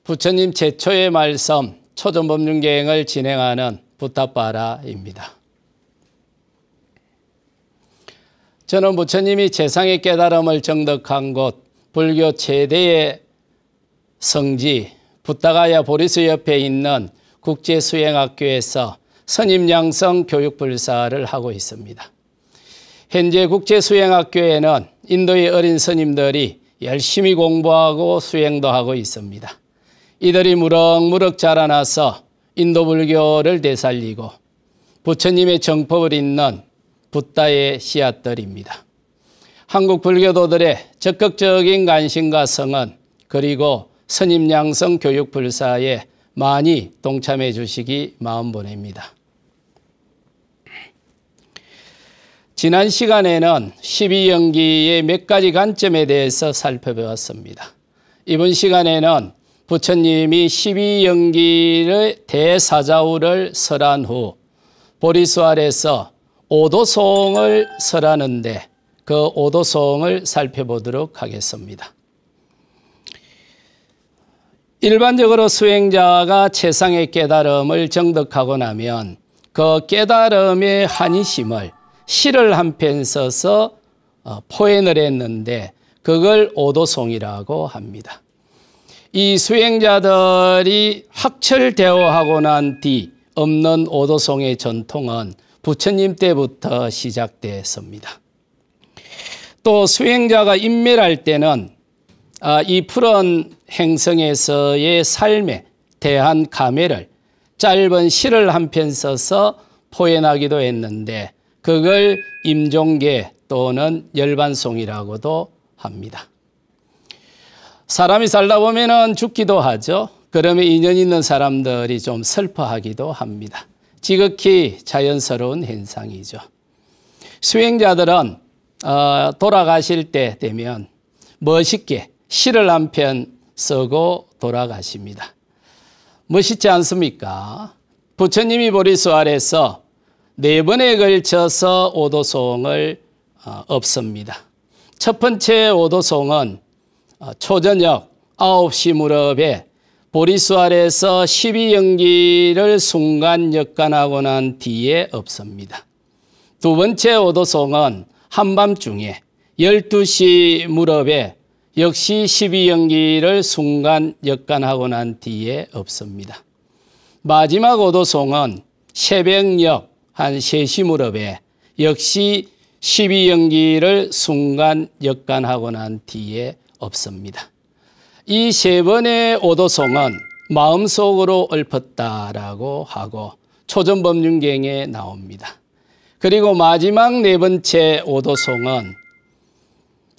부처님 최초의 말씀 초전법륜경을 진행하는 부타빠라입니다. 저는 부처님이 최상의 깨달음을 정득한 곳 불교 최대의 성지 부타가야 보리수 옆에 있는 국제수행학교에서 선임양성 교육불사를 하고 있습니다. 현재 국제수행학교에는 인도의 어린 스님들이 열심히 공부하고 수행도 하고 있습니다. 이들이 무럭무럭 자라나서 인도 불교를 되살리고 부처님의 정법을 잇는 붓다의 씨앗들입니다. 한국 불교도들의 적극적인 관심과 성원 그리고 선임양성 교육불사에 많이 동참해 주시기 마음 보냅니다. 지난 시간에는 12연기의 몇 가지 관점에 대해서 살펴보았습니다. 이번 시간에는 부처님이 12연기의 대사자우를 설한 후 보리수 아래서 오도송을 설하는데 그 오도송을 살펴보도록 하겠습니다. 일반적으로 수행자가 최상의 깨달음을 정득하고 나면 그 깨달음의 한이심을 시를 한 편 써서 포현을 했는데 그걸 오도송이라고 합니다. 이 수행자들이 학철대오하고 난 뒤 없는 오도송의 전통은 부처님 때부터 시작됐습니다. 또 수행자가 인멸할 때는 이 푸른 행성에서의 삶에 대한 감회를 짧은 시를 한 편 써서 포현하기도 했는데 그걸 임종계 또는 열반송이라고도 합니다. 사람이 살다 보면은 죽기도 하죠. 그러면 인연 있는 사람들이 좀 슬퍼하기도 합니다. 지극히 자연스러운 현상이죠. 수행자들은 돌아가실 때 되면 멋있게 시를 한 편 쓰고 돌아가십니다. 멋있지 않습니까? 부처님이 보리수 아래서 4번에 걸쳐서 오도송을 엎습니다. 첫 번째 오도송은 초저녁 9시 무렵에 보리수 아래서 12연기를 순간 역관하고 난 뒤에 엎습니다. 두 번째 오도송은 한밤중에 12시 무렵에 역시 12연기를 순간 역관하고 난 뒤에 엎습니다. 마지막 오도송은 새벽녘 한 3시 무렵에 역시 12연기를 순간 역관하고 난 뒤에 엎습니다. 이 3번의 오도송은 마음속으로 읊었다라고 하고 초전법륜경에 나옵니다. 그리고 마지막 4번째 오도송은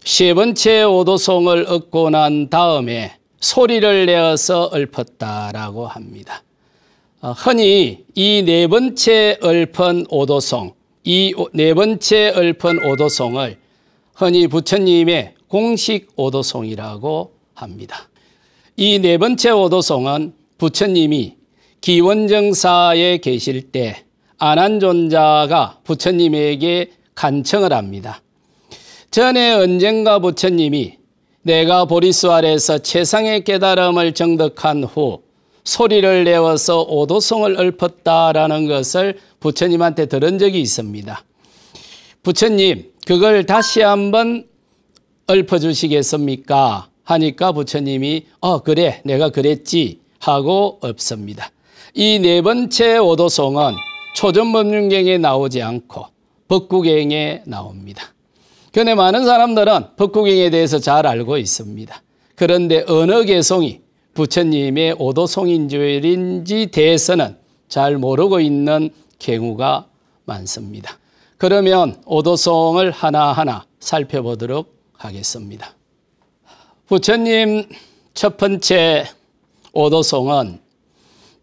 3번째 오도송을 읊고 난 다음에 소리를 내어서 읊었다라고 합니다. 흔히 이 4번째 읊은 오도송, 이 4번째 읊은 오도송을 흔히 부처님의 공식 오도송이라고 합니다. 이 4번째 오도송은 부처님이 기원정사에 계실 때 아난존자가 부처님에게 간청을 합니다. 전에 언젠가 부처님이 내가 보리수 아래서 최상의 깨달음을 정득한 후 소리를 내어서 오도송을 읊었다라는 것을 부처님한테 들은 적이 있습니다. 부처님, 그걸 다시 한번 읊어주시겠습니까? 하니까 부처님이 그래, 내가 그랬지 하고 읊습니다. 이 4번째 오도송은 초전법륜경에 나오지 않고 법구경에 나옵니다. 그런데 많은 사람들은 법구경에 대해서 잘 알고 있습니다. 그런데 어느 개송이 부처님의 오도송인줄인지 대해서는 잘 모르고 있는 경우가 많습니다. 그러면 오도송을 하나하나 살펴보도록 하겠습니다. 부처님 첫 번째 오도송은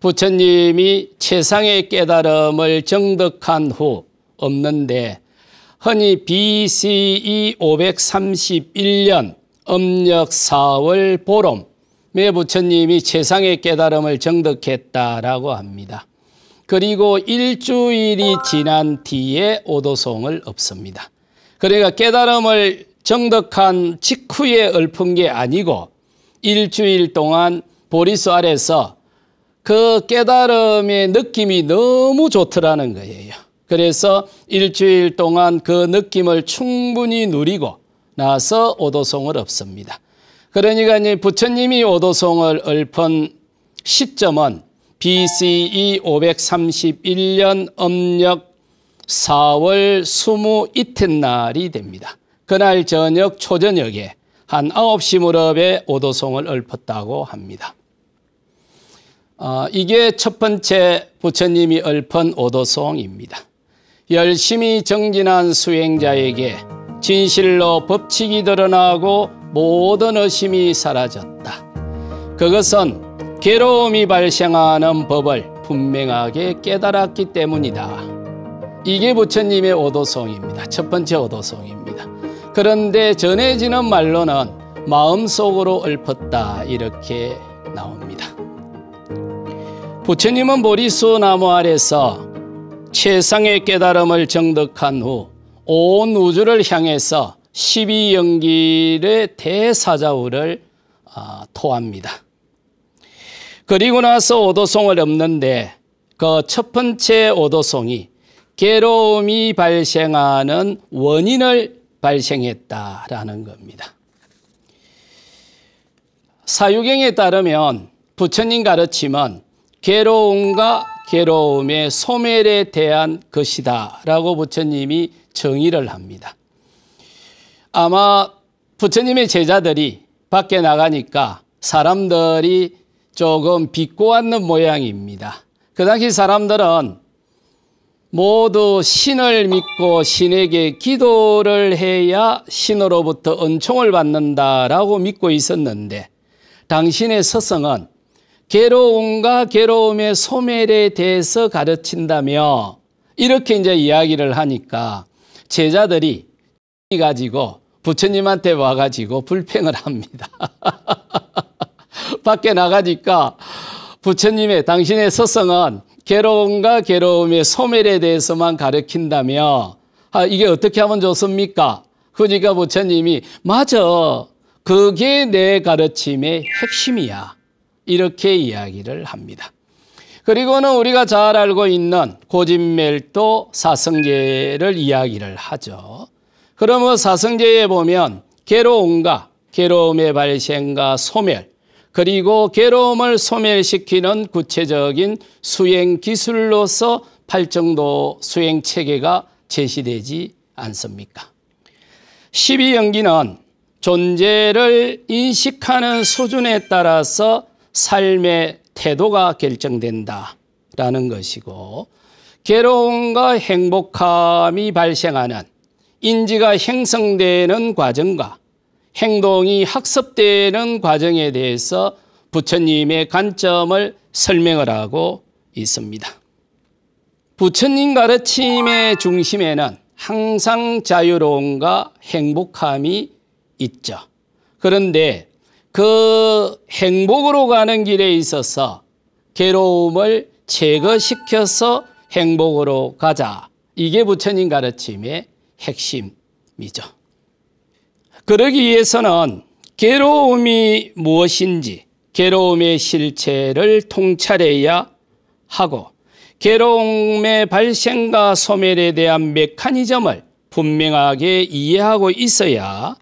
부처님이 최상의 깨달음을 정득한 후 엎는데 흔히 BCE 531년 음력 4월 보름에 부처님이 최상의 깨달음을 정득했다라고 합니다. 그리고 일주일이 지난 뒤에 오도송을 엎습니다. 그러니까 깨달음을 정득한 직후에 읊은 게 아니고 일주일 동안 보리수 아래서 그 깨달음의 느낌이 너무 좋더라는 거예요. 그래서 일주일 동안 그 느낌을 충분히 누리고 나서 오도송을 엎습니다. 그러니까 이제 부처님이 오도송을 엎은 시점은 BCE 531년 âm 력 4월 20 이튿날이 됩니다. 그날 저녁 초저녁에 한 9시 무렵에 오도송을 엎었다고 합니다. 이게 첫 번째 부처님이 엎은 오도송입니다. 열심히 정진한 수행자에게 진실로 법칙이 드러나고 모든 의심이 사라졌다. 그것은 괴로움이 발생하는 법을 분명하게 깨달았기 때문이다. 이게 부처님의 오도송입니다. 첫 번째 오도송입니다. 그런데 전해지는 말로는 마음속으로 엎었다 이렇게 나옵니다. 부처님은 보리수 나무 아래서 최상의 깨달음을 정득한 후 온 우주를 향해서 12연길의 대사자우를 토합니다. 그리고 나서 오도송을 엎는데 그 첫 번째 오도송이 괴로움이 발생하는 원인을 발생했다라는 겁니다. 사유경에 따르면 부처님 가르침은 괴로움과 괴로움의 소멸에 대한 것이다 라고 부처님이 정의를 합니다. 아마 부처님의 제자들이 밖에 나가니까 사람들이 조금 비꼬 앉는 모양입니다. 그 당시 사람들은 모두 신을 믿고 신에게 기도를 해야 신으로부터 은총을 받는다라고 믿고 있었는데 당신의 서성은 괴로움과 괴로움의 소멸에 대해서 가르친다며 이렇게 이제 이야기를 하니까 제자들이 가지고 부처님한테 와가지고 불평을 합니다. 밖에 나가니까 부처님의 당신의 서성은 괴로움과 괴로움의 소멸에 대해서만 가르친다며 이게 어떻게 하면 좋습니까? 그러니까 부처님이 맞아. 그게 내 가르침의 핵심이야. 이렇게 이야기를 합니다. 그리고는 우리가 잘 알고 있는 고진멸도 사성제를 이야기를 하죠. 그러면 사성제에 보면 괴로움과 괴로움의 발생과 소멸 그리고 괴로움을 소멸시키는 구체적인 수행 기술로서 팔정도 수행 체계가 제시되지 않습니까? 12연기는 존재를 인식하는 수준에 따라서 삶의 태도가 결정된다라는 것이고 괴로움과 행복함이 발생하는 인지가 형성되는 과정과 행동이 학습되는 과정에 대해서 부처님의 관점을 설명을 하고 있습니다. 부처님 가르침의 중심에는 항상 자유로움과 행복함이 있죠. 그런데 그 행복으로 가는 길에 있어서 괴로움을 제거시켜서 행복으로 가자. 이게 부처님 가르침의 핵심이죠. 그러기 위해서는 괴로움이 무엇인지 괴로움의 실체를 통찰해야 하고 괴로움의 발생과 소멸에 대한 메커니즘을 분명하게 이해하고 있어야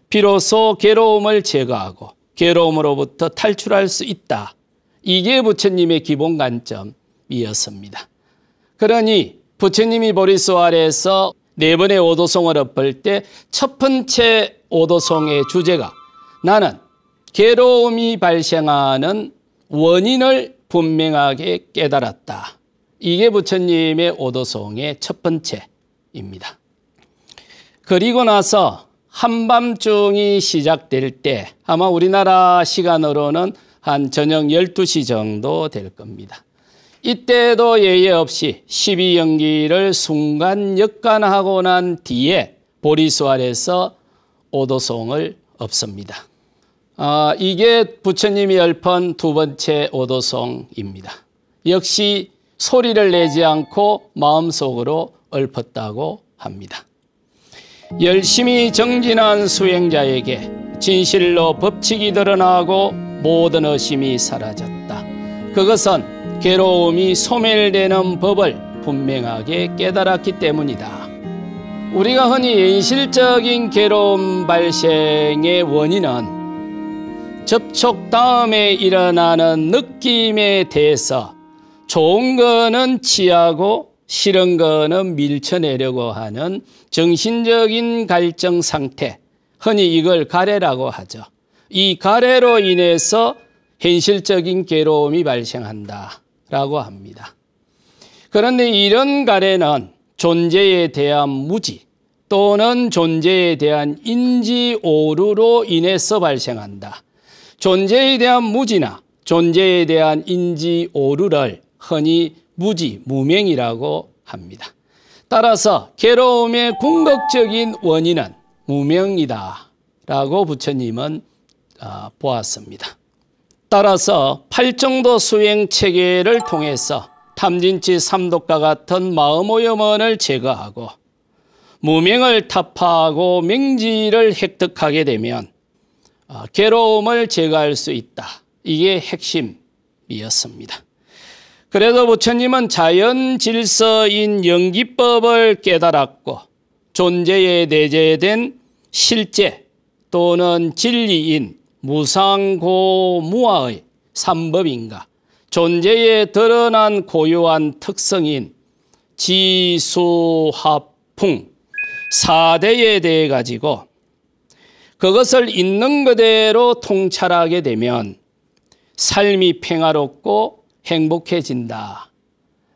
비로소 괴로움을 제거하고 괴로움으로부터 탈출할 수 있다. 이게 부처님의 기본 관점이었습니다. 그러니 부처님이 보리수 아래에서 4번의 오도송을 엎을 때 첫 번째 오도송의 주제가 나는 괴로움이 발생하는 원인을 분명하게 깨달았다. 이게 부처님의 오도송의 첫 번째입니다. 그리고 나서 한밤중이 시작될 때 아마 우리나라 시간으로는 한 저녁 12시 정도 될 겁니다. 이때도 예외 없이 12연기를 순간 역관하고 난 뒤에 보리수 아래서 오도송을 엎습니다. 이게 부처님이 엎은 두 번째 오도송입니다. 역시 소리를 내지 않고 마음속으로 엎었다고 합니다. 열심히 정진한 수행자에게 진실로 법칙이 드러나고 모든 의심이 사라졌다. 그것은 괴로움이 소멸되는 법을 분명하게 깨달았기 때문이다. 우리가 흔히 현실적인 괴로움 발생의 원인은 접촉 다음에 일어나는 느낌에 대해서 좋은 거는 취하고 싫은 거는 밀쳐내려고 하는 정신적인 갈증 상태, 흔히 이걸 가래라고 하죠. 이 가래로 인해서 현실적인 괴로움이 발생한다라고 합니다. 그런데 이런 가래는 존재에 대한 무지 또는 존재에 대한 인지 오류로 인해서 발생한다. 존재에 대한 무지나 존재에 대한 인지 오류를 흔히 무지, 무명이라고 합니다. 따라서 괴로움의 궁극적인 원인은 무명이다 라고 부처님은 보았습니다. 따라서 팔정도 수행 체계를 통해서 탐진치 삼독과 같은 마음오염원을 제거하고 무명을 타파하고 명지를 획득하게 되면 괴로움을 제거할 수 있다. 이게 핵심이었습니다. 그래서 부처님은 자연 질서인 영기법을 깨달았고 존재에 내재된 실제 또는 진리인 무상고무아의 삼법인가 존재에 드러난 고유한 특성인 지수합풍 4대에 대해 가지고 그것을 있는 그대로 통찰하게 되면 삶이 평화롭고 행복해진다.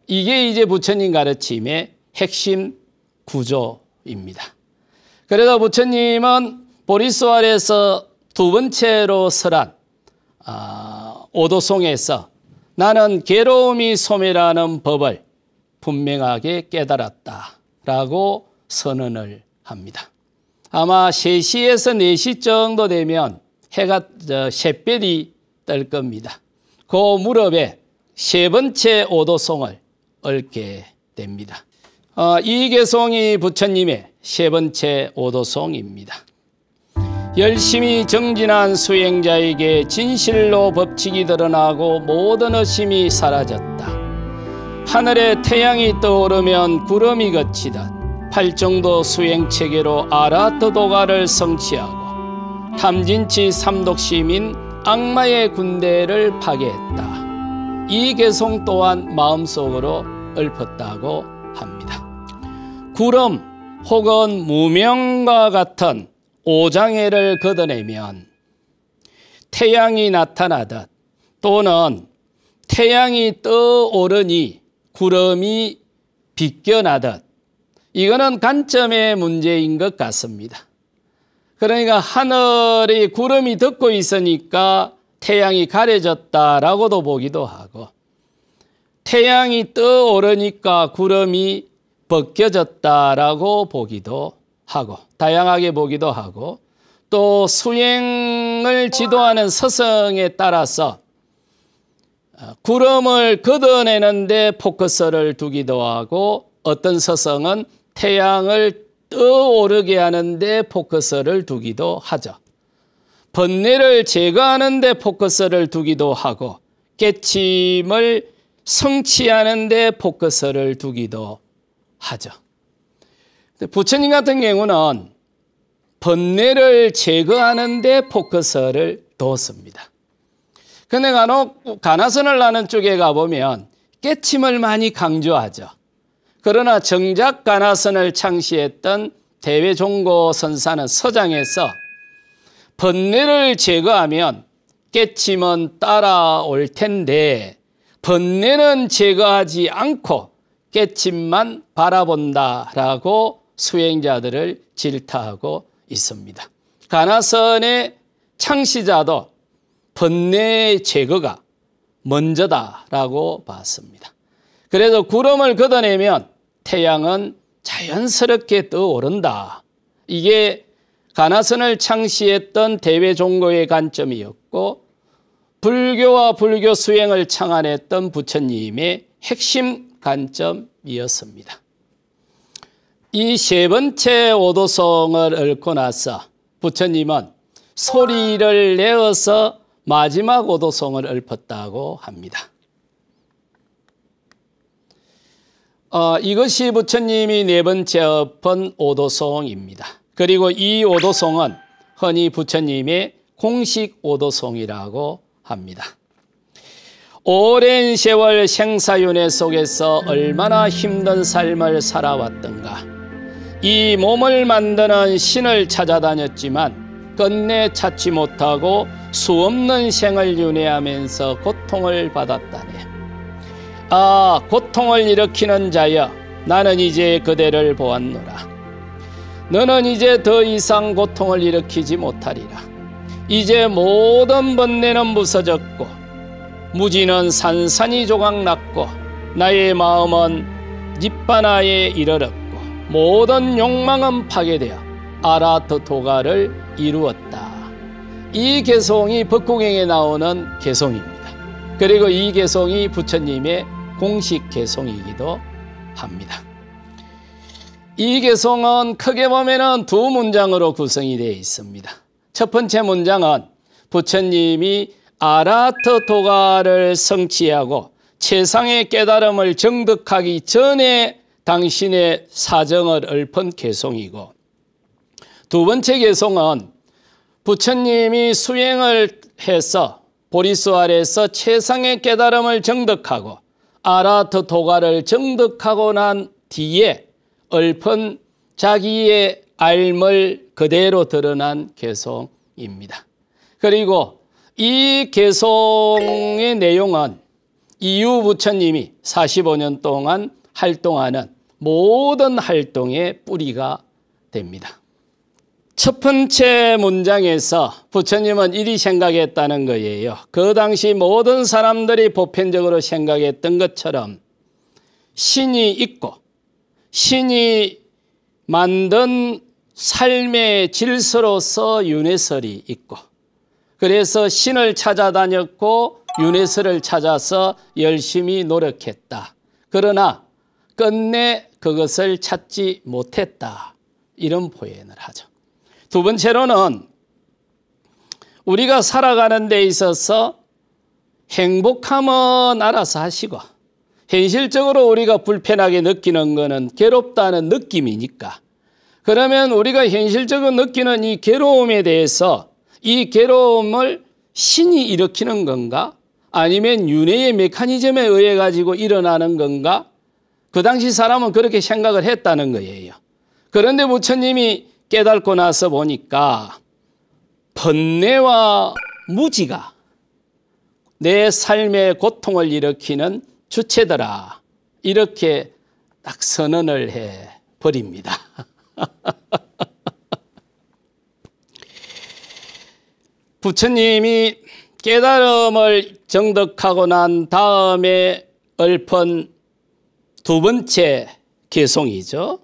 이게 이제 부처님 가르침의 핵심 구조입니다. 그래서 부처님은 보리수활에서 두 번째로 설한 오도송에서 나는 괴로움이 소멸하는 법을 분명하게 깨달았다라고 선언을 합니다. 아마 3시에서 4시 정도 되면 해가 샛별이 뜰 겁니다. 그 무렵에 세 번째 오도송을 얽게 됩니다. 이 개송이 부처님의 세 번째 오도송입니다. 열심히 정진한 수행자에게 진실로 법칙이 드러나고 모든 의심이 사라졌다. 하늘에 태양이 떠오르면 구름이 걷히듯 팔정도 수행체계로 아라트도가를 성취하고 탐진치 삼독심인 악마의 군대를 파괴했다. 이 개송 또한 마음속으로 읊었다고 합니다. 구름 혹은 무명과 같은 오장애를 걷어내면 태양이 나타나듯 또는 태양이 떠오르니 구름이 비껴나듯 이거는 관점의 문제인 것 같습니다. 그러니까 하늘이 구름이 덮고 있으니까 태양이 가려졌다라고도 보기도 하고 태양이 떠오르니까 구름이 벗겨졌다라고 보기도 하고 다양하게 보기도 하고 또 수행을 지도하는 서성에 따라서 구름을 걷어내는데 포커스를 두기도 하고 어떤 서성은 태양을 떠오르게 하는데 포커스를 두기도 하죠. 번뇌를 제거하는 데 포커스를 두기도 하고 깨침을 성취하는 데 포커스를 두기도 하죠. 부처님 같은 경우는 번뇌를 제거하는 데 포커스를 뒀습니다. 근데 간혹 가나선을 하는 쪽에 가보면 깨침을 많이 강조하죠. 그러나 정작 가나선을 창시했던 대외종고 선사는 서장에서 번뇌를 제거하면 깨침은 따라올 텐데 번뇌는 제거하지 않고 깨침만 바라본다라고 수행자들을 질타하고 있습니다. 가나선의 창시자도 번뇌의 제거가 먼저다라고 봤습니다. 그래서 구름을 걷어내면 태양은 자연스럽게 떠오른다. 이게 가나선을 창시했던 대외종고의 관점이었고 불교와 불교 수행을 창안했던 부처님의 핵심 관점이었습니다. 이 세 번째 오도송을 읊고 나서 부처님은 소리를 내어서 마지막 오도송을 읊었다고 합니다. 이것이 부처님이 네 번째 읊은 오도송입니다. 그리고 이 오도송은 흔히 부처님의 공식 오도송이라고 합니다. 오랜 세월 생사윤회 속에서 얼마나 힘든 삶을 살아왔던가. 이 몸을 만드는 신을 찾아다녔지만 끝내 찾지 못하고 수없는 생을 윤회하면서 고통을 받았다네. 고통을 일으키는 자여, 나는 이제 그대를 보았노라. 너는 이제 더 이상 고통을 일으키지 못하리라. 이제 모든 번뇌는 부서졌고 무지는 산산이 조각났고 나의 마음은 니바나에 이르렀고 모든 욕망은 파괴되어 아라하트 도가를 이루었다. 이 개송이 법국행에 나오는 개송입니다. 그리고 이 개송이 부처님의 공식 개송이기도 합니다. 이 개송은 크게 보면 두 문장으로 구성이 되어 있습니다. 첫 번째 문장은 부처님이 아라하트 도가를 성취하고 최상의 깨달음을 정득하기 전에 당신의 사정을 읊은 개송이고, 두 번째 개송은 부처님이 수행을 해서 보리수 아래에서 최상의 깨달음을 정득하고 아라하트 도가를 정득하고 난 뒤에 읊은 자기의 앓을 그대로 드러난 개송입니다. 그리고 이 개송의 내용은 이후 부처님이 45년 동안 활동하는 모든 활동의 뿌리가 됩니다. 첫 번째 문장에서 부처님은 이리 생각했다는 거예요. 그 당시 모든 사람들이 보편적으로 생각했던 것처럼 신이 있고 신이 만든 삶의 질서로서 윤회설이 있고, 그래서 신을 찾아다녔고 윤회설을 찾아서 열심히 노력했다. 그러나 끝내 그것을 찾지 못했다. 이런 표현을 하죠. 두 번째로는 우리가 살아가는 데 있어서 행복함은 알아서 하시고 현실적으로 우리가 불편하게 느끼는 것은 괴롭다는 느낌이니까, 그러면 우리가 현실적으로 느끼는 이 괴로움에 대해서 이 괴로움을 신이 일으키는 건가? 아니면 윤회의 메커니즘에 의해 가지고 일어나는 건가? 그 당시 사람은 그렇게 생각을 했다는 거예요. 그런데 부처님이 깨닫고 나서 보니까 번뇌와 무지가 내 삶의 고통을 일으키는 주체더라. 이렇게 딱 선언을 해버립니다. 부처님이 깨달음을 정득하고 난 다음에 읊은 두 번째 개송이죠.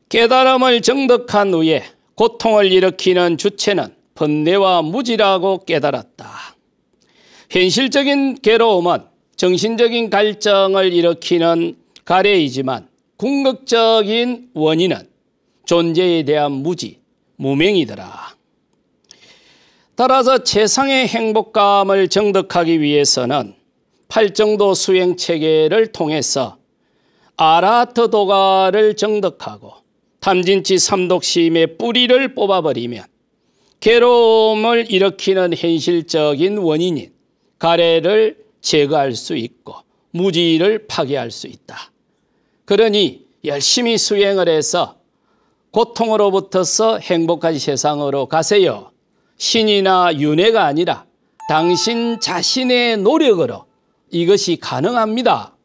깨달음을 정득한 후에 고통을 일으키는 주체는 번뇌와 무지라고 깨달았다. 현실적인 괴로움은 정신적인 갈증을 일으키는 가래이지만 궁극적인 원인은 존재에 대한 무지, 무명이더라. 따라서 최상의 행복감을 정득하기 위해서는 팔정도 수행 체계를 통해서 아라하트 도가를 정득하고 탐진치 삼독심의 뿌리를 뽑아버리면 괴로움을 일으키는 현실적인 원인인 가래를 제거할 수 있고 무지를 파괴할 수 있다. 그러니 열심히 수행을 해서 고통으로부터서 행복한 세상으로 가세요. 신이나 윤회가 아니라 당신 자신의 노력으로 이것이 가능합니다.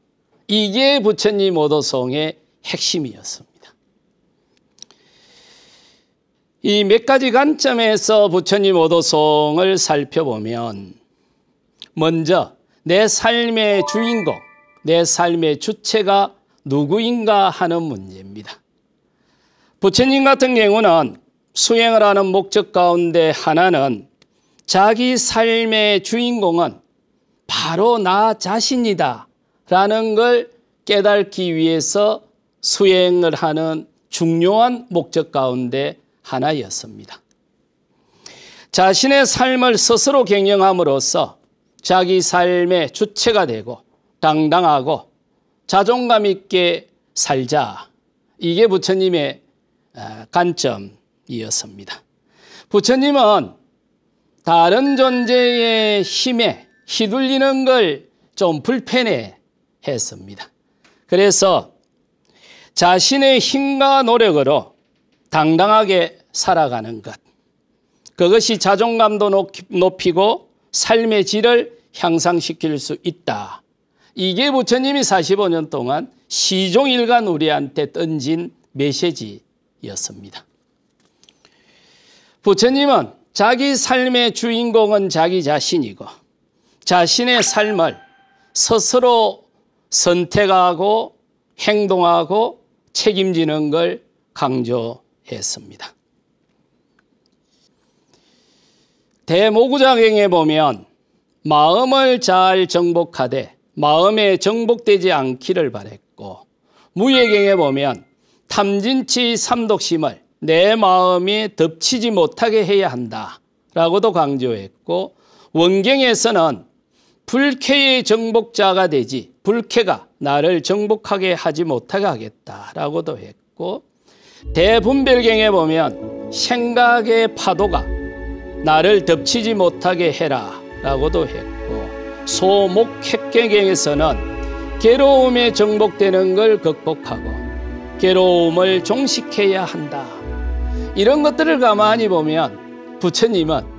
이게 부처님 오도송의 핵심이었습니다. 이 몇 가지 관점에서 부처님 오도송을 살펴보면, 먼저 내 삶의 주인공, 내 삶의 주체가 누구인가 하는 문제입니다. 부처님 같은 경우는 수행을 하는 목적 가운데 하나는 자기 삶의 주인공은 바로 나 자신이다 라는 걸 깨닫기 위해서 수행을 하는 중요한 목적 가운데 하나였습니다. 자신의 삶을 스스로 경영함으로써 자기 삶의 주체가 되고 당당하고 자존감 있게 살자. 이게 부처님의 관점이었습니다. 부처님은 다른 존재의 힘에 휘둘리는 걸 좀 불편해 했습니다. 그래서 자신의 힘과 노력으로 당당하게 살아가는 것. 그것이 자존감도 높이고 삶의 질을 향상시킬 수 있다. 이게 부처님이 45년 동안 시종일관 우리한테 던진 메시지였습니다. 부처님은 자기 삶의 주인공은 자기 자신이고 자신의 삶을 스스로 선택하고 행동하고 책임지는 걸 강조했습니다. 대모구자경에 보면 마음을 잘 정복하되 마음에 정복되지 않기를 바랬고, 무예경에 보면 탐진치 삼독심을 내 마음이 덮치지 못하게 해야 한다라고도 강조했고, 원경에서는 불쾌의 정복자가 되지 불쾌가 나를 정복하게 하지 못하게 하겠다라고도 했고, 대분별경에 보면 생각의 파도가 나를 덮치지 못하게 해라 라고도 했고, 소목획경에서는 괴로움에 정복되는 걸 극복하고 괴로움을 종식해야 한다. 이런 것들을 가만히 보면 부처님은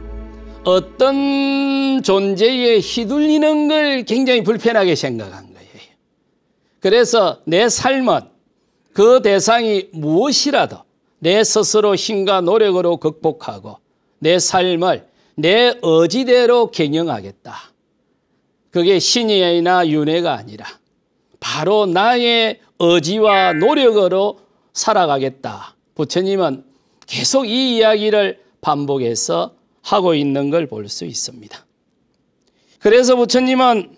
어떤 존재에 휘둘리는 걸 굉장히 불편하게 생각한 거예요. 그래서 내 삶은 그 대상이 무엇이라도 내 스스로 힘과 노력으로 극복하고 내 삶을 내 의지대로 경영하겠다. 그게 신이나 윤회가 아니라 바로 나의 의지와 노력으로 살아가겠다. 부처님은 계속 이 이야기를 반복해서 하고 있는 걸 볼 수 있습니다. 그래서 부처님은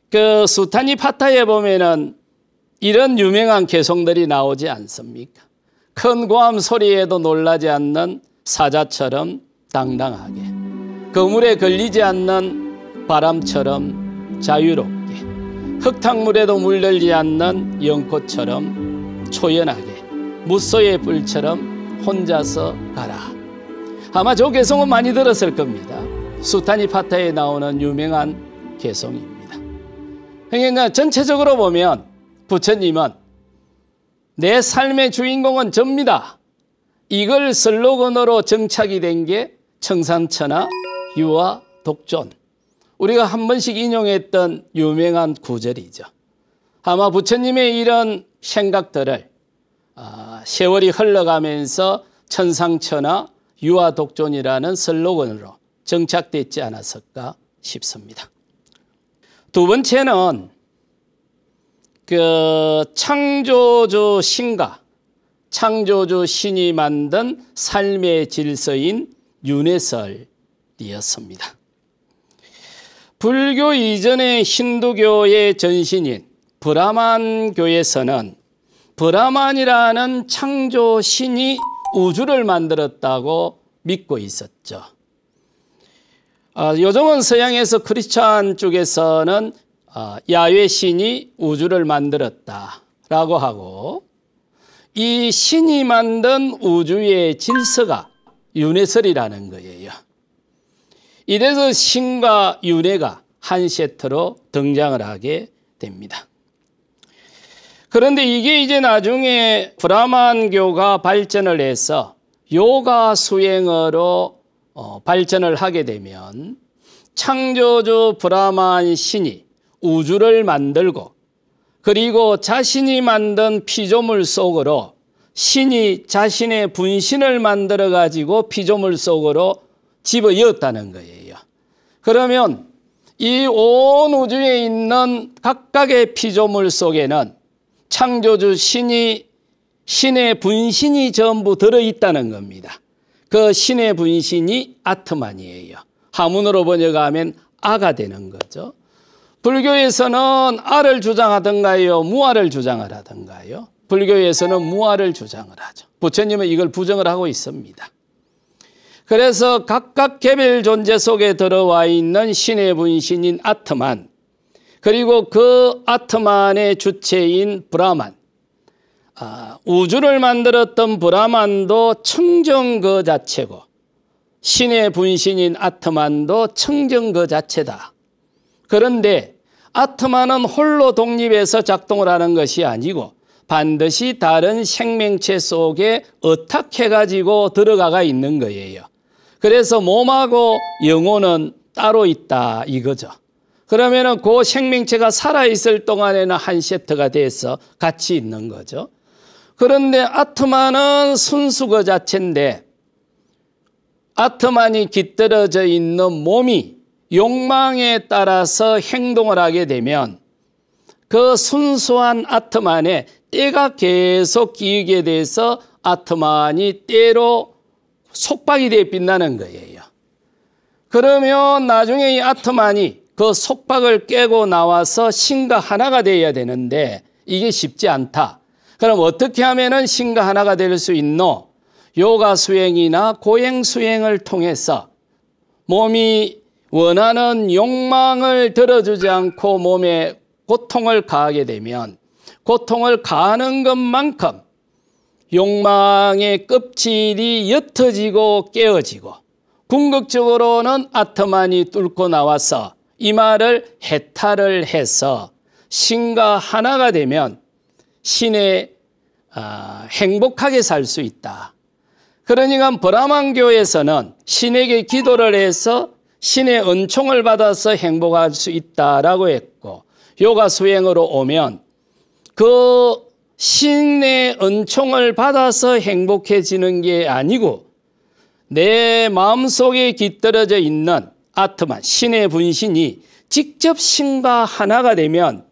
그 수타니파타에 보면은 이런 유명한 개송들이 나오지 않습니까? 큰 고함 소리에도 놀라지 않는 사자처럼 당당하게, 그물에 걸리지 않는 바람처럼 자유롭게, 흙탕물에도 물들지 않는 연꽃처럼 초연하게, 무소의 불처럼 혼자서 가라. 아마 저 개송은 많이 들었을 겁니다. 수타니파타에 나오는 유명한 개송입니다. 그러니까 전체적으로 보면 부처님은 내 삶의 주인공은 접니다. 이걸 슬로건으로 정착이 된 게 청산천하 유화 독존. 우리가 한 번씩 인용했던 유명한 구절이죠. 아마 부처님의 이런 생각들을 세월이 흘러가면서 천상천하 유화독존이라는 슬로건으로 정착됐지 않았을까 싶습니다. 두 번째는 그 창조주 신과 창조주 신이 만든 삶의 질서인 윤회설이었습니다. 불교 이전의 힌두교의 전신인 브라만교에서는 브라만이라는 창조신이 우주를 만들었다고 믿고 있었죠. 요즘은 서양에서 크리스찬 쪽에서는 야훼 신이 우주를 만들었다라고 하고, 이 신이 만든 우주의 질서가 윤회설이라는 거예요. 이래서 신과 윤회가 한 세트로 등장을 하게 됩니다. 그런데 이게 이제 나중에 브라만교가 발전을 해서 요가 수행으로 발전을 하게 되면 창조주 브라만 신이 우주를 만들고, 그리고 자신이 만든 피조물 속으로 신이 자신의 분신을 만들어 가지고 피조물 속으로 집어넣었다는 거예요. 그러면 이 온 우주에 있는 각각의 피조물 속에는 창조주 신의 분신이 전부 들어있다는 겁니다. 그 신의 분신이 아트만이에요. 한문으로 번역하면 아가 되는 거죠. 불교에서는 아를 주장하던가요, 무아를 주장을 하던가요? 불교에서는 무아를 주장을 하죠. 부처님은 이걸 부정을 하고 있습니다. 그래서 각각 개별 존재 속에 들어와 있는 신의 분신인 아트만, 그리고 그 아트만의 주체인 브라만, 우주를 만들었던 브라만도 청정 그 자체고 신의 분신인 아트만도 청정 그 자체다. 그런데 아트만은 홀로 독립해서 작동을 하는 것이 아니고 반드시 다른 생명체 속에 의탁해가지고 들어가가 있는 거예요. 그래서 몸하고 영혼은 따로 있다 이거죠. 그러면은 그 생명체가 살아있을 동안에는 한 세트가 돼서 같이 있는 거죠. 그런데 아트만은 순수 그 자체인데 아트만이 깃들어져 있는 몸이 욕망에 따라서 행동을 하게 되면 그 순수한 아트만에 때가 계속 끼게 돼서 아트만이 때로 속박이 되어 빛나는 거예요. 그러면 나중에 이 아트만이 그 속박을 깨고 나와서 신과 하나가 되어야 되는데 이게 쉽지 않다. 그럼 어떻게 하면은 신과 하나가 될 수 있노? 요가 수행이나 고행 수행을 통해서 몸이 원하는 욕망을 들어주지 않고 몸에 고통을 가하게 되면 고통을 가하는 것만큼 욕망의 껍질이 옅어지고 깨어지고 궁극적으로는 아트만이 뚫고 나와서 이 말을 해탈을 해서 신과 하나가 되면 신의 행복하게 살 수 있다. 그러니까 브라만교에서는 신에게 기도를 해서 신의 은총을 받아서 행복할 수 있다라고 했고 요가 수행으로 오면 그 신의 은총을 받아서 행복해지는 게 아니고 내 마음속에 깃들어져 있는 아트만, 신의 분신이 직접 신과 하나가 되면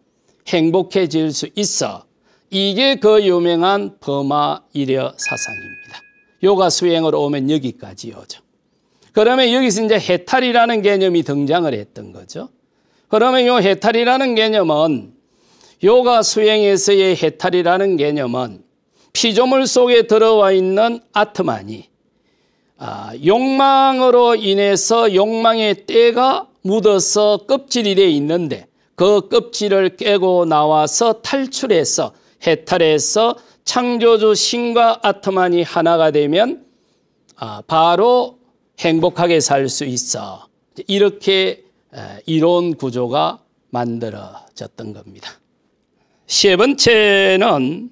행복해질 수 있어. 이게 그 유명한 버마이려 사상입니다. 요가 수행으로 오면 여기까지 오죠. 그러면 여기서 이제 해탈이라는 개념이 등장을 했던 거죠. 그러면 요 해탈이라는 개념은 요가 수행에서의 해탈이라는 개념은 피조물 속에 들어와 있는 아트만이 욕망으로 인해서 욕망의 때가 묻어서 껍질이 되어 있는데 그 껍질을 깨고 나와서 탈출해서 해탈해서 창조주 신과 아트만이 하나가 되면 바로 행복하게 살 수 있어. 이렇게 이론 구조가 만들어졌던 겁니다. 세 번째는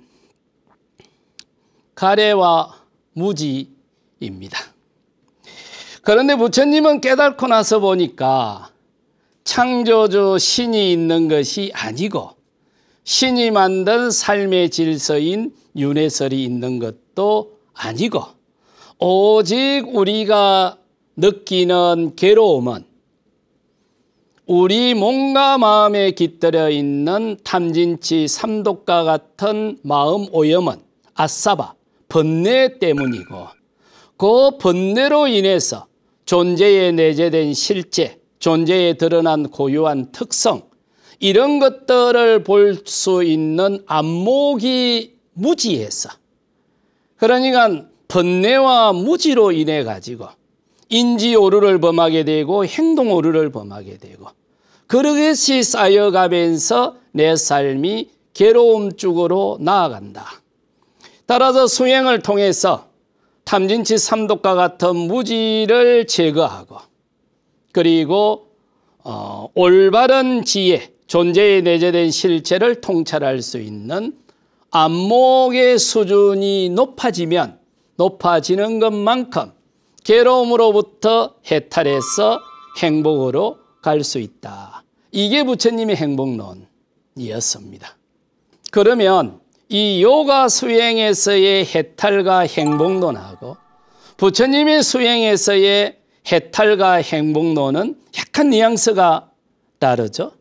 가래와 무지입니다. 그런데 부처님은 깨닫고 나서 보니까 창조주 신이 있는 것이 아니고 신이 만든 삶의 질서인 윤회설이 있는 것도 아니고 오직 우리가 느끼는 괴로움은 우리 몸과 마음에 깃들어 있는 탐진치 삼독과 같은 마음 오염은 아사바, 번뇌 때문이고 그 번뇌로 인해서 존재에 내재된 실제, 존재에 드러난 고유한 특성 이런 것들을 볼 수 있는 안목이 무지해서 그러니까 번뇌와 무지로 인해 가지고 인지 오류를 범하게 되고 행동 오류를 범하게 되고 그릇이 쌓여가면서 내 삶이 괴로움 쪽으로 나아간다. 따라서 수행을 통해서 탐진치 삼독과 같은 무지를 제거하고 그리고 올바른 지혜, 존재에 내재된 실체를 통찰할 수 있는 안목의 수준이 높아지면 높아지는 것만큼 괴로움으로부터 해탈해서 행복으로 갈 수 있다. 이게 부처님의 행복론이었습니다. 그러면 이 요가 수행에서의 해탈과 행복론하고 부처님의 수행에서의 해탈과 행복론은 약간 뉘앙스가 다르죠.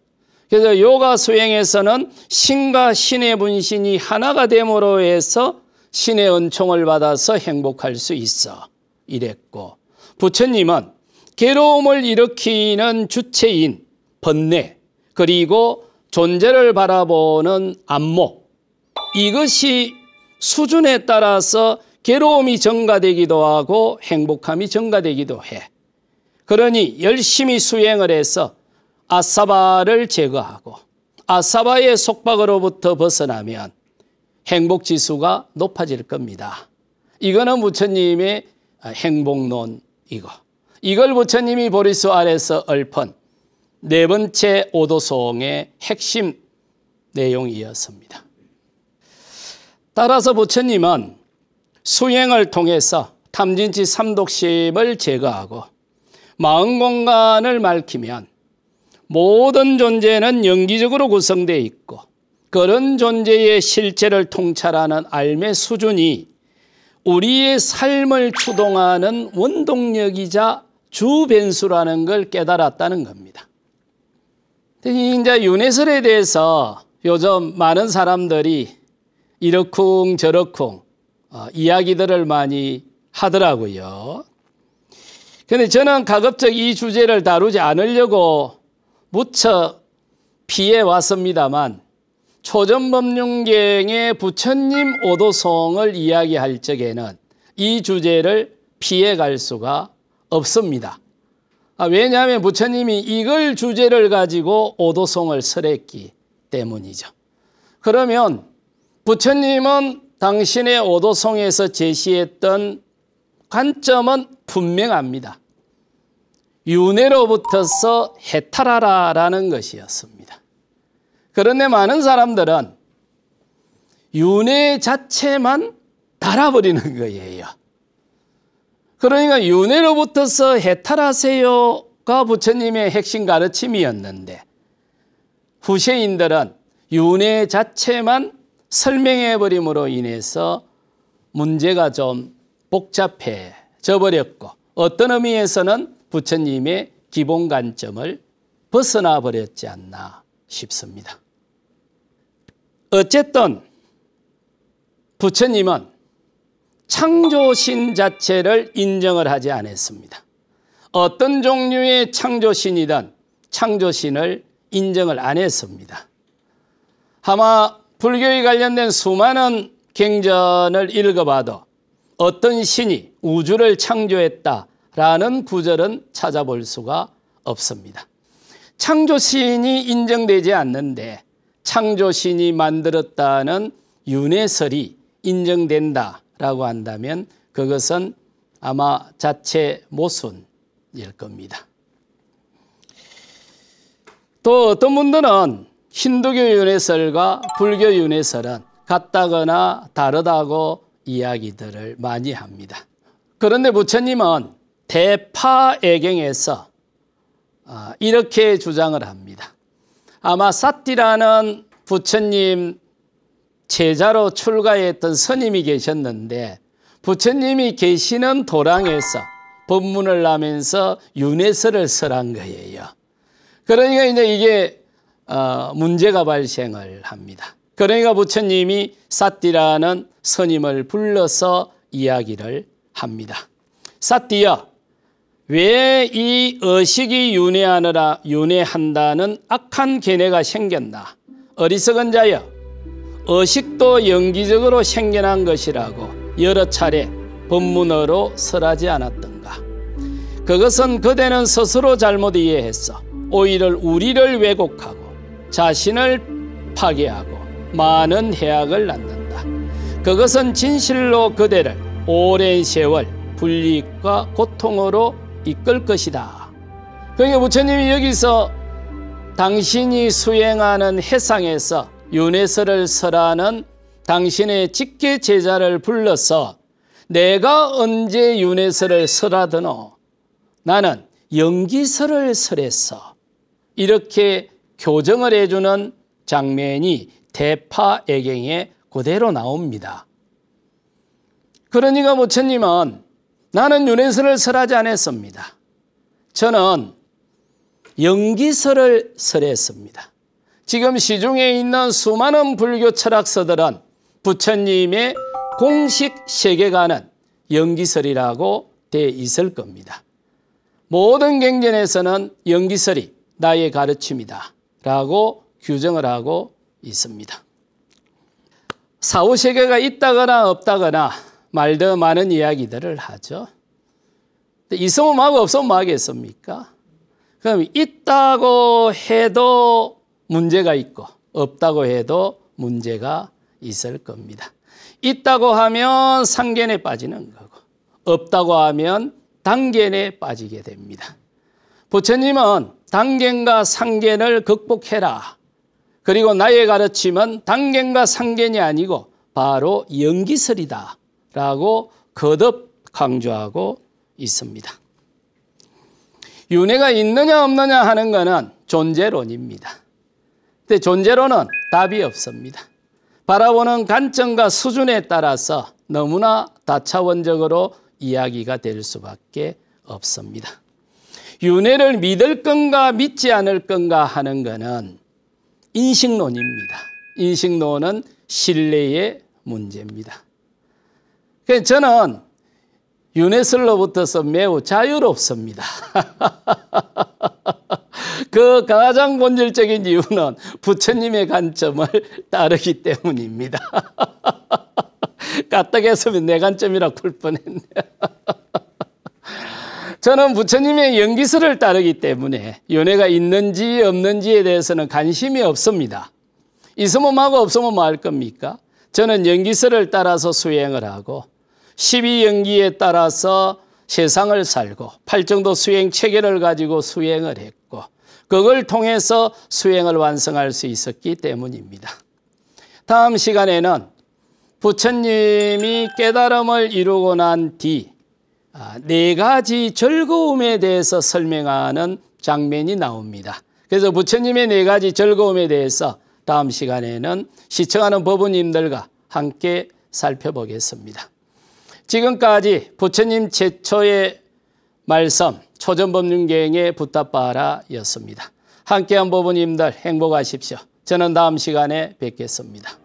그래서 요가 수행에서는 신과 신의 분신이 하나가 됨으로 해서 신의 은총을 받아서 행복할 수 있어 이랬고 부처님은 괴로움을 일으키는 주체인 번뇌 그리고 존재를 바라보는 안목 이것이 수준에 따라서 괴로움이 증가되기도 하고 행복함이 증가되기도 해. 그러니 열심히 수행을 해서 아사바를 제거하고 아사바의 속박으로부터 벗어나면 행복지수가 높아질 겁니다. 이거는 부처님의 행복론이고, 이걸 부처님이 보리수 아래서 읊은 네 번째 오도송의 핵심 내용이었습니다. 따라서 부처님은 수행을 통해서 탐진치 삼독심을 제거하고 마음 공간을 맑히면 모든 존재는 영기적으로 구성되어 있고 그런 존재의 실제를 통찰하는 알매 수준이 우리의 삶을 추동하는 원동력이자 주변수라는 걸 깨달았다는 겁니다. 이제 윤회설에 대해서 요즘 많은 사람들이 이러쿵저러쿵 이야기들을 많이 하더라고요. 그런데 저는 가급적 이 주제를 다루지 않으려고 무척 피해 왔습니다만, 초전법륜경의 부처님 오도송을 이야기할 적에는 이 주제를 피해갈 수가 없습니다. 왜냐하면 부처님이 이걸 주제를 가지고 오도송을 설했기 때문이죠. 그러면 부처님은 당신의 오도송에서 제시했던 관점은 분명합니다. 윤회로부터서 해탈하라라는 것이었습니다. 그런데 많은 사람들은 윤회 자체만 달아버리는 거예요. 그러니까 윤회로부터서 해탈하세요가 부처님의 핵심 가르침이었는데, 후세인들은 윤회 자체만 설명해버림으로 인해서 문제가 좀 복잡해져 버렸고, 어떤 의미에서는 부처님의 기본 관점을 벗어나 버렸지 않나 싶습니다. 어쨌든 부처님은 창조신 자체를 인정을 하지 않았습니다. 어떤 종류의 창조신이든 창조신을 인정을 안 했습니다. 아마 불교에 관련된 수많은 경전을 읽어봐도 어떤 신이 우주를 창조했다라는 구절은 찾아볼 수가 없습니다. 창조신이 인정되지 않는데 창조신이 만들었다는 윤회설이 인정된다라고 한다면 그것은 아마 자체 모순일 겁니다. 또 어떤 분들은 힌두교 윤회설과 불교 윤회설은 같다거나 다르다고 이야기들을 많이 합니다. 그런데 부처님은 대파애경에서 이렇게 주장을 합니다. 아마 사띠라는 부처님 제자로 출가했던 스님이 계셨는데, 부처님이 계시는 도량에서 법문을 하면서 윤회설을 설한 거예요. 그러니까 이제 이게 문제가 발생을 합니다. 그러니까 부처님이 사띠라는 스님을 불러서 이야기를 합니다. 사띠여, 왜 이 의식이 윤회한다는 악한 견해가 생겼나? 어리석은 자여, 의식도 영기적으로 생겨난 것이라고 여러 차례 법문어로 설하지 않았던가? 그것은 그대는 스스로 잘못 이해했어 오히려 우리를 왜곡하고 자신을 파괴하고 많은 해악을 낳는다. 그것은 진실로 그대를 오랜 세월 불이익과 고통으로 이끌 것이다. 그러니까 부처님이 여기서 당신이 수행하는 해상에서 윤회설을 설하는 당신의 직계 제자를 불러서 내가 언제 윤회설을 설하더노? 나는 영기설을 설했어. 이렇게 교정을 해주는 장면이 대파애경에 그대로 나옵니다. 그러니까 부처님은 나는 윤회설을 설하지 않았습니다. 저는 영기설을 설했습니다. 지금 시중에 있는 수많은 불교 철학서들은 부처님의 공식 세계관은 영기설이라고 되어 있을 겁니다. 모든 경전에서는 영기설이 나의 가르침이다 라고 규정을 하고 있습니다. 사후세계가 있다거나 없다거나 말더 많은 이야기들을 하죠. 있으면 뭐하고 없으면 뭐 하겠습니까? 그럼 있다고 해도 문제가 있고 없다고 해도 문제가 있을 겁니다. 있다고 하면 상견에 빠지는 거고 없다고 하면 단견에 빠지게 됩니다. 부처님은 단견과 상견을 극복해라. 그리고 나의 가르침은 단견과 상견이 아니고 바로 연기설이다 라고 거듭 강조하고 있습니다. 윤회가 있느냐 없느냐 하는 것은 존재론입니다. 근데 존재론은 답이 없습니다. 바라보는 관점과 수준에 따라서 너무나 다차원적으로 이야기가 될 수밖에 없습니다. 윤회를 믿을 건가 믿지 않을 건가 하는 것은 인식론입니다. 인식론은 신뢰의 문제입니다. 그래서 저는 윤회설로부터서 매우 자유롭습니다. 그 가장 본질적인 이유는 부처님의 관점을 따르기 때문입니다. 까딱했으면 내 관점이라 굴 뻔했네. 저는 부처님의 연기설을 따르기 때문에 윤회가 있는지 없는지에 대해서는 관심이 없습니다. 있으면 뭐하고 없으면 뭐 할 겁니까? 저는 연기설을 따라서 수행을 하고 12연기에 따라서 세상을 살고 팔정도 수행 체계를 가지고 수행을 했고 그걸 통해서 수행을 완성할 수 있었기 때문입니다. 다음 시간에는 부처님이 깨달음을 이루고 난 뒤 4가지 즐거움에 대해서 설명하는 장면이 나옵니다. 그래서 부처님의 4가지 즐거움에 대해서 다음 시간에는 시청하는 법우님들과 함께 살펴보겠습니다. 지금까지 부처님 최초의 말씀 초전법륜경의 붓다빠라 였습니다. 함께한 법우님들 행복하십시오. 저는 다음 시간에 뵙겠습니다.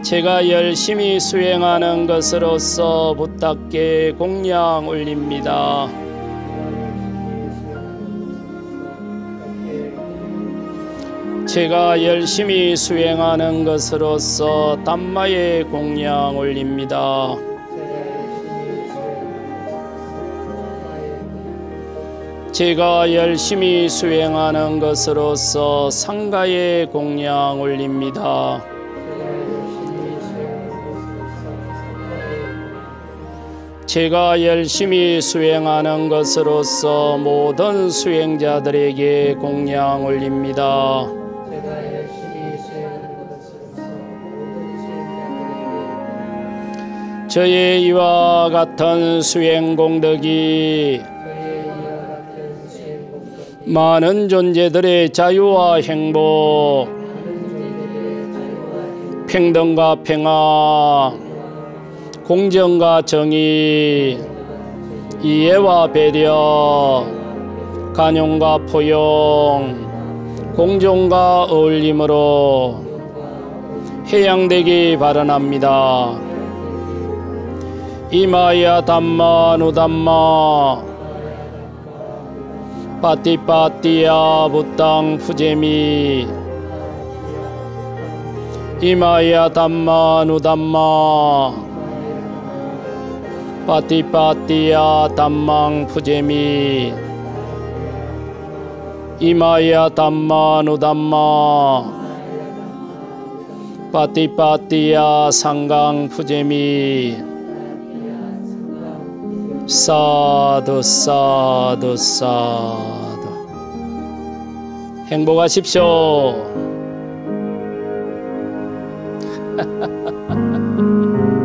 제가 열심히 수행하는 것으로서 붓다께 공양 올립니다. 제가 열심히 수행하는 것으로서 담마에 공양 올립니다. 제가 열심히 수행하는 것으로서 상가에 공양 올립니다. 제가 열심히 수행하는 것으로서 모든 수행자들에게 공양 올립니다. 저의 이와 같은 수행 공덕이 많은 존재들의 자유와 행복, 평등과 평화, 공정과 정의, 이해와 배려, 관용과 포용, 공존과 어울림으로 해양되기 바라납니다. 이마야 담마 누담마 빠띠빠띠야 부땅 푸제미 이마야 담마 누담마 빠띠빠띠야 담망 푸제미 이마야 담마 누담마 빠띠빠띠야 상강 푸제미 사두 사두 사두. 행복하십시오.